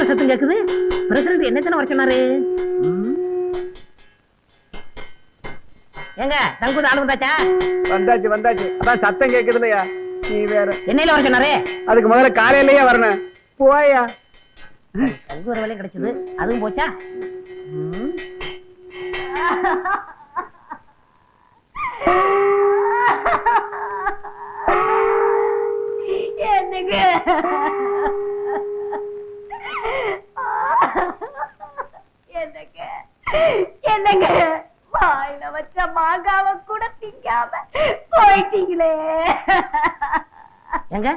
ஒரு சத்தம் கேக்குது. பிரசிடண்ட் என்ன வர சொன்னாரு? எங்க தங்குது ஆளு வந்தாச்சா? வந்தாச்சு. அதான் சத்தம் கேக்குது இல்லையா? நீ வேற என்னையில வர சொன்னாரு? அதுக்கு முதல்ல காலையிலேயே வரணும். போயா தங்கு வர வேலையும் கிடைச்சது, அதுவும் போச்சா? என்னங்க என்னங்க வாயில வச்ச மாங்காவ கூட திங்காம போயிட்டீங்களே. எங்க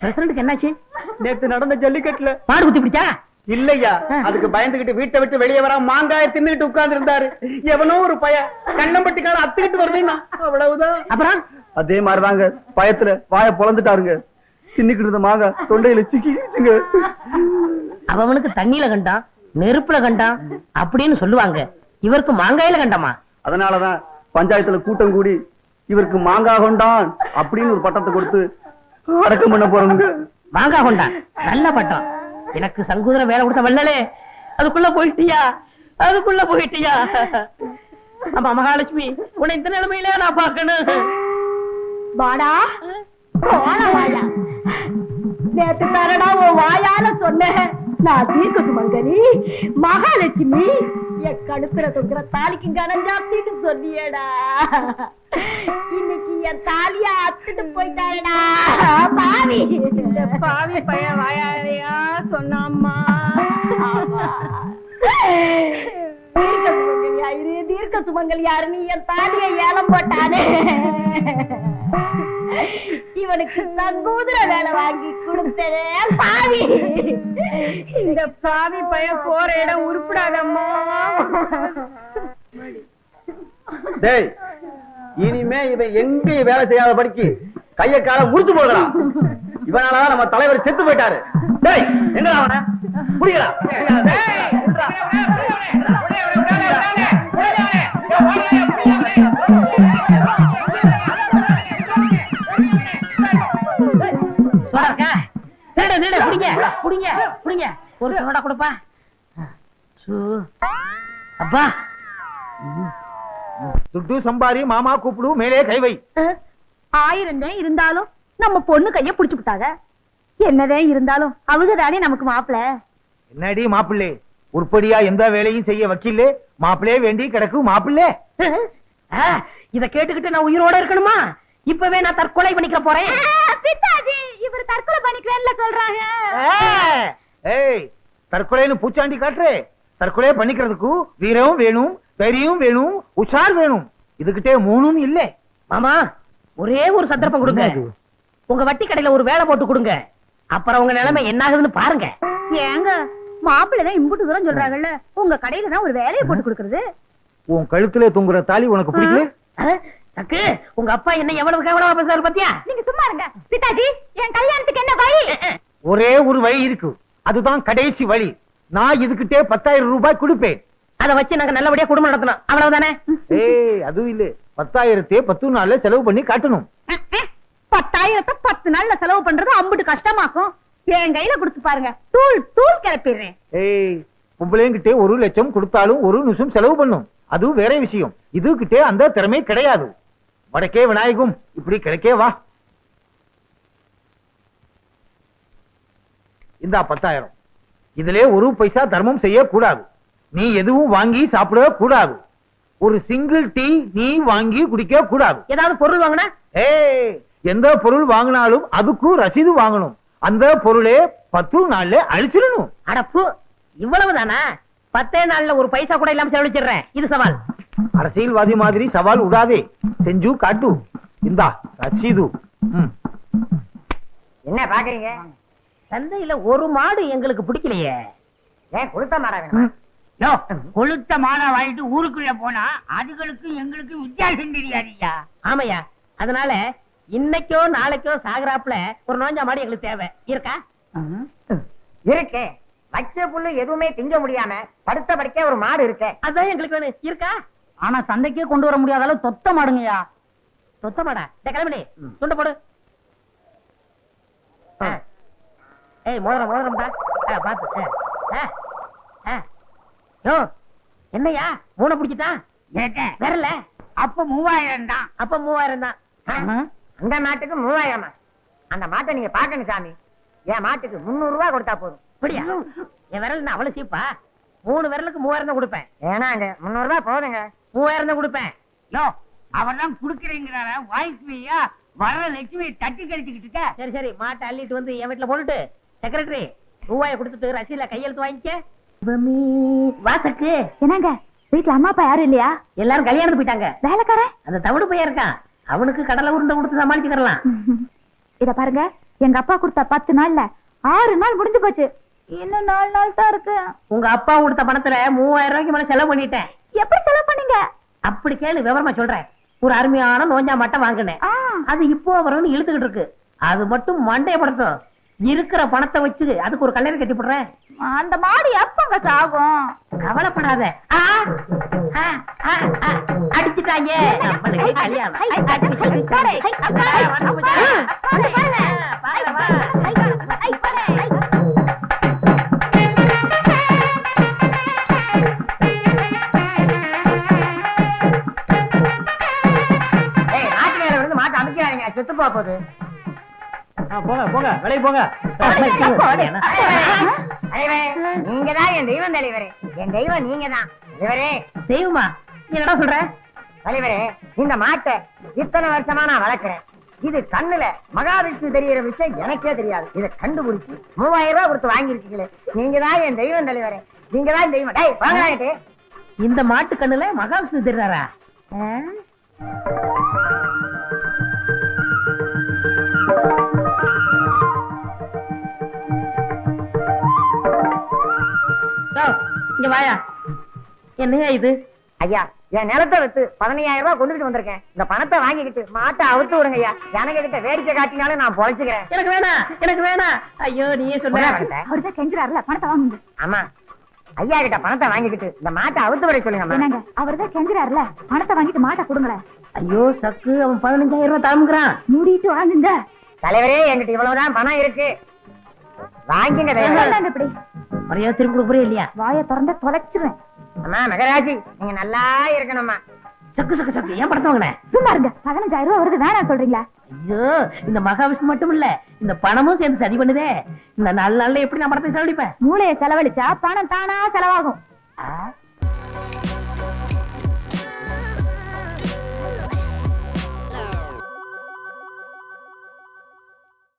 பிரசிடண்ட்க்கு என்னாச்சு? நேத்து நடந்த ஜல்லிக்கட்டுல மாடு குத்தி பிடிச்சா? இல்லையா, அதுக்கு பயந்துகிட்டு வீட்டை விட்டு வெளியே வர மாங்காய தின்னுகிட்டு உட்கார்ந்து இருந்தாரு. எவனோ ஒரு பையன் கண்ணம்பட்டிக்கான அத்துக்கிட்டு வருதுன்னா அவ்வளவுதான். அப்புறம் அதே மாதிரிதாங்க, பயத்துல வாய பொளந்துட்டாருங்க. தின்னுக்கிட்டு இருந்த மாங்காய் தொண்டையில சிக்கிச்சுங்க. அவனுக்கு தண்ணியில கண்டான், நெருப்புல கண்டான் அப்படின்னு சொல்லுவாங்க. இவருக்கு மாங்காயில கண்டமா? அதனாலதான் பஞ்சாயத்துல கூட்டம் கூடி இவருக்கு மாங்காய் கொண்டான் அப்படின்னு ஒரு பட்டத்தை கொடுத்து அடக்கம் பண்ண போறோங்க. மாங்காய் கொண்டான் நல்ல பட்டம். எனக்கு சங்கூதர வேலை கொடுத்த வல்லலே, அதுக்குள்ள போயிட்டியா? ஆமா மகாலட்சுமி, உன்னை இந்த நிலைமையில நான் பாக்கணும். வாடா வாயா, நேத்து தரடா உன் வாயால சொன்னேன். நான் தீர்க்க சுமங்கலி மகாலட்சுமி, என் கழுத்துல தொங்குற தாலிக்கு கனம் ஜாஸ்தின்னு சொன்னியடா. இன்னைக்கு என் தாலிய அத்துட்டு போயிட்டாடா பாவி. இந்த பாவி பையன் வாயாலையா சொன்னாம்மா. தீர்க்க சுமங்கலி யாருன்னு என் தாலிய ஏலம் போட்டானே. இவனுக்கு சங்கூதர வேலை வாங்கி கொடுத்ததே பாவி. இந்த பாவி பையன் போற இடம் உருப்படாதம்மா. டேய், இனிமே இவன் எங்கேயும் வேலை செய்யாத படிக்கு கைய கால முடிச்சு போடலாம். இவனாலதான் நம்ம தலைவர் செத்து போயிட்டாரு. டேய், எங்கடா அவன புடிங்கடா. ஒரு சோடா கொடுப்பா. அப்பா துட்டு சம்பாரி மாமா கூப்பிடு, மேலே கைவை. 1000 இருந்தாலும் நம்ம பொண்ணு கைய புடிச்சு விட்டாங்க. என்னதே இருந்தாலும் அவங்க தானே நமக்கு மாப்பிள்ள. என்னடி மாப்பிள்ளை, உருப்படியா எந்த வேலையும் செய்ய வக்கீல்லே மாப்பிள்ளே வேண்டி கிடக்கு மாப்பிள்ளே. இத கேட்டுக்கிட்டு நான் உயிரோட இருக்கணுமா? இப்பவே நான் தற்கொலை பண்ணிக்க போறேன். இவர் தற்கொலை பண்ணிக்கிறேன்ல சொல்றாங்க. ஏய், தற்கொலைன்னு பூச்சாண்டி காட்டுறே. தற்கொலை பண்ணிக்கிறதுக்கு வீரம் வேணும், தைரியம் வேணும், உஷார் வேணும். இதுகிட்டே 3ம் இல்ல. மாமா, ஒரே ஒரு சந்தர்ப்பம் கொடுங்க. உங்க வட்டி கடையில ஒரு வேலை போட்டு கொடுங்க. அப்புறம் உங்க நிலைமை என்ன ஆகுதுன்னு பாருங்க. ஏங்க மாப்பிள்ளதான் இம்புட்டு தூரம் சொல்றாங்கல்ல, உங்க கடையில தான் ஒரு வேலையை போட்டு கொடுக்கறது. உன் கழுத்துல தொங்குற தாலி உனக்கு பிடிக்கல? சக்கு, உங்க அப்பா என்ன எவ்வளவு கேவலமா பேசுறாரு பாத்தியா? நீங்க சும்மா இருங்க. பிதாஜி, என் கல்யாணத்துக்கு என்ன வழி? ஒரே ஒரு வழி இருக்கு, அதுதான் கடைசி வழி. நான் இதுகிட்டே 10,000 ரூபாய் கொடுப்பேன். அதை வச்சு நாங்க நல்லபடியா குடும்பம் நடத்தணும், அவ்வளவுதானே? ஏய், அதுவும் இல்ல, 10,000 10 நாள்ல செலவு பண்ணி காட்டணும். 10,000 10 நாள்ல செலவு பண்றது அம்புட்டு கஷ்டமாக்கும். என் கையில கொடுத்து பாருங்க, தூள் தூள் கிளப்பிடுறேன். ஏய், பொம்பளைங்கிட்டே 1 லட்சம் கொடுத்தாலும் 1 நிமிஷம் செலவு பண்ணும். அதுவும் வேற விஷயம். இதுகிட்டே அந்த திறமை கிடையாது. வடக்கே விநாயகம், இப்படி கிடைக்கே வா. இந்த 10,000 இதிலே 1 பைசா தர்மம் செய்ய கூடாது. நீ எதுவும் வாங்கி சாப்பிட கூடாது. ஒரு சிங்கிள் டீ நீ வாங்கி குடிக்க கூடாது. ஏதாவது பொருள் வாங்கினா? ஏய், எந்த பொருள் வாங்கினாலும் அதுக்கும் ரசீது வாங்கணும். அந்த பொருளே 10 நாள்ல அழிச்சிடணும். அடப்பு, இவ்வளவுதானா? 10 நாள்ல 1 பைசா கூட இல்லாம செலவழிச்சிடுறேன். இது சவால். அரசியல்வாதி மாதிரி சவால் விடாதே, செஞ்சு காட்டு. இந்தா ரசீது. என்ன பாக்குறீங்க? சந்தையில ஒரு மாடு எங்களுக்கு பிடிக்கலையே. ஏன் கொளுத்த மாடா வேணும்? கொளுத்த மாடா வாங்கிட்டு ஊருக்குள்ள போனா அதுகளுக்கு எங்களுக்கு வித்தியாசம் தெரியாதியா? ஆமையா, அதனால இன்னைக்கோ நாளைக்கோ சாகராப்புல ஒரு நோஞ்சா மாடு எங்களுக்கு தேவை. இருக்கா? இருக்கு. வச்ச புல்லு எதுவுமே திங்க முடியாம படுத்த படுக்க ஒரு மாடு இருக்கு. அதான் எங்களுக்கு வேணும். இருக்கா? ஆனா சந்தைக்கே கொண்டு வர முடியாத அளவு தொத்த மாடுங்கயா. தொத்த மாடா? கிளம்பி துண்ட போடு. ஏய், மோதிரம் மோதிரம்டா, பாத்து. யோ என்னையா மூணை பிடிச்சிட்டான் வரல அப்ப 3000 தான். அப்ப 3000 தான். அந்த மாட்டுக்கு 3000. அந்த மாட்டை நீங்க பாக்கணும் சாமி. என் மாட்டுக்கு 300 ரூபாய் கொடுத்தா போதும். அப்படியா? என் விரல் நான் அவ்வளவு சீப்பா? 3 விரலுக்கு 3000 தான் கொடுப்பேன். ஏனாங்க 300 ரூபாய் போதுங்க. 3000 தான் கொடுப்பேன். யோ அவர்தான் குடுக்கறீங்கிறாரா வாய்ஸ்மையா வர லட்சுமி தட்டி கழிச்சுக்கிட்டு இருக்க. சரி சரி மாட்டை அள்ளிட்டு வந்து என் வீட்டுல போட்டுட்டு செக்ரட்டரி ரூபாயை கொடுத்துட்டு ரசீல கையெழுத்து வாங்கிக்க. வாசக்கு என்னங்க வீட்டுல அம்மா அப்பா யாரும் இல்லையா? எல்லாரும் கல்யாணத்துக்கு போயிட்டாங்க. வேலைக்காரன் அந்த தவிடு பையன் இருக்கான், அவனுக்கு கடலை உருண்டை கொடுத்து சமாளிச்சுக்கலாம். இத பாருங்க, எங்க அப்பா கொடுத்த 10 நாள்ல 6 நாள் முடிஞ்சு போச்சு. இன்னும் 4 நாள் தான் இருக்கு. உங்க அப்பா கொடுத்த பணத்துல 3000 ரூபாய்க்கு மேல செலவு பண்ணிட்டேன். எப்படி செலவு பண்ணீங்க? அப்படி கேளு, விவரமா சொல்றேன். ஒரு அருமையான நோஞ்சா மட்டை வாங்கினேன். அது இப்போ வரும்னு இழுத்துக்கிட்டு இருக்கு. அது மட்டும் மண்டையப்படுத்தும். இருக்கிற பணத்தை வச்சு அதுக்கு ஒரு கல்யாணம் கட்டி போடுறேன். அந்த மாடு எப்பங்க சாகும்? கவலைப்படாத. அடிச்சுட்டாங்க நம்மளுக்கு கல்யாணம். மாட்டு மேல விழுந்து மாட்டை அமைக்கிறாங்க, செத்து போகுது. போங்க போங்க வெளியே போங்க. நீங்க தான் என் தெய்வம் தலைவரே. என் தெய்வம் நீங்க தான் தலைவரே. தெய்வமா? நீ என்னடா சொல்ற? தலைவரே, இந்த மாட்டை இத்தனை வருஷமா நான் வளர்க்கிறேன். இது கண்ணுல மகாவிஷ்ணு தெரியற விஷயம் எனக்கே தெரியாது. இதை கண்டுபிடிச்சு 3000 ரூபாய் கொடுத்து வாங்கிருக்கீங்களே, நீங்க தான் என் தெய்வம் தலைவரே. நீங்க தான் தெய்வம். டேய் வாங்கிட்டு இந்த மாட்டு கண்ணுல மகாவிஷ்ணு தெரிறாரா? இங்க வாயா. என்னையா இது? ஐயா, என் நிலத்தை வித்து 15000 ரூபாய் கொண்டுட்டு வந்திருக்கேன். இந்த பணத்தை வாங்கிக்கிட்டு மாட்டை அவுத்து விடுங்க ஐயா. ஜனங்க கிட்ட வேடிக்கை காட்டினாலும் நான் பொழைச்சுக்கிறேன். எனக்கு வேணாம், எனக்கு வேணாம். ஐயோ நீயே சொல்ல. அவர்தான் கெஞ்சுறாருல, பணத்தை வாங்குங்க. ஆமா, ஐயா கிட்ட பணத்தை வாங்கிக்கிட்டு இந்த மாட்டை அவுத்து விட சொல்லுங்க. என்னங்க அவர்தான் கெஞ்சுறாருல, பணத்தை வாங்கிட்டு மாட்டை கொடுங்களேன். ஐயோ சக்கு, அவன் 15000 ரூபாய் தாமுங்கிறான். மூடிட்டு வாங்குங்க. தலைவரே, என்கிட்ட இவ்வளவுதான் பணம் இருக்கு, வாங்கிங்க தலைவரே. என்னங்க இப்படி மரியாதை திரும்ப கொடுக்குறே இல்லையா? வாயை திறந்த தொலைச்சிருவேன். அம்மா மகராஜி, நீங்க நல்லா இருக்கணும்மா. சக்கு சக்கு சக்கு, ஏன் படத்தை வாங்கினேன்? சும்மா இருங்க. 15000 ரூபாய் வருது, வேணாம் சொல்றீங்களா? ஐயோ, இந்த மகாவிஷ்ணு மட்டும் இல்ல, இந்த பணமும் சேர்ந்து சரி பண்ணுதே. இந்த 4 நாள்ல எப்படி நான் படத்தை செலவழிப்பேன்? மூளையை செலவழிச்சா பணம் தானா செலவாகும்.